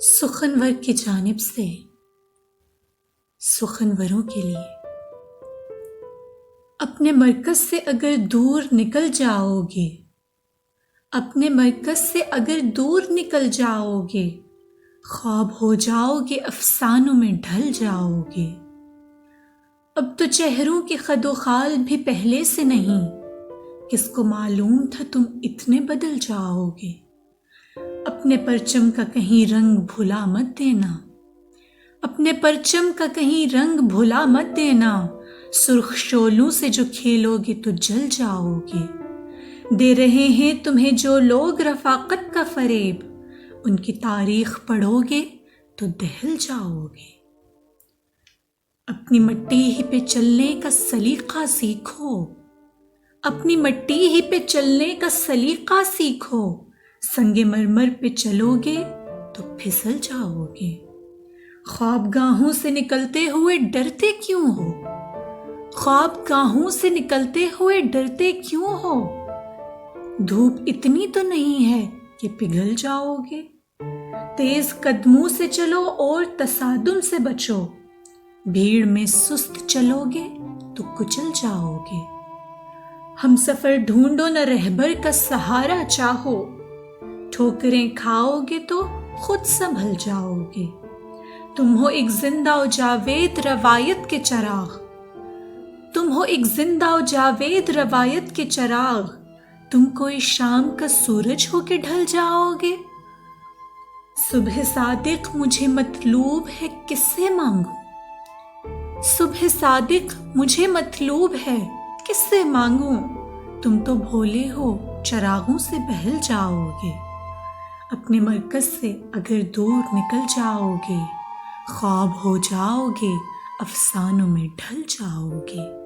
سخنور کی جانب سے سخنوروں کے لیے، اپنے مرکز سے اگر دور نکل جاؤ گے، اپنے مرکز سے اگر دور نکل جاؤ گے، خواب ہو جاؤ گے، افسانوں میں ڈھل جاؤ گے۔ اب تو چہروں کے خد و خال بھی پہلے سے نہیں، کس کو معلوم تھا تم اتنے بدل جاؤ گے۔ اپنے پرچم کا کہیں رنگ بھلا مت دینا، اپنے پرچم کا کہیں رنگ بھلا مت دینا، سرخ شعلوں سے جو کھیلو گے تو جل جاؤ گے۔ دے رہے ہیں تمہیں جو لوگ رفاقت کا فریب، ان کی تاریخ پڑھو گے تو دہل جاؤ گے۔ اپنی مٹی ہی پہ چلنے کا سلیقہ سیکھو، اپنی مٹی ہی پہ چلنے کا سلیقہ سیکھو، سنگ مرمر پہ چلو گے تو پھسل جاؤ گے۔ خواب گاہوں سے نکلتے ہوئے ڈرتے کیوں ہو؟ خواب گاہوں سے نکلتے ہوئے ڈرتے کیوں ہو؟ دھوپ اتنی تو نہیں ہے کہ پگھل جاؤ گے۔ تیز قدموں سے چلو اور تصادم سے بچو، بھیڑ میں سست چلو گے تو کچل جاؤ گے۔ ہم سفر ڈھونڈو نہ رہبر کا سہارا چاہو، ٹھوکریں کھاؤ گے تو خود سنبھل جاؤ گے۔ تم ہو ایک زندہ و جاوید روایت کے چراغ، تم ہو ایک زندہ و جاوید روایت کے چراغ، تم کوئی شام کا سورج ہو کے ڈھل جاؤ گے۔ صبح صادق مجھے مطلوب ہے کس سے مانگوں، صبح صادق مجھے مطلوب ہے کس سے مانگوں، تم تو بھولے ہو چراغوں سے بہل جاؤ گے۔ اپنے مرکز سے اگر دور نکل جاؤ گے، خواب ہو جاؤ گے، افسانوں میں ڈھل جاؤ گے۔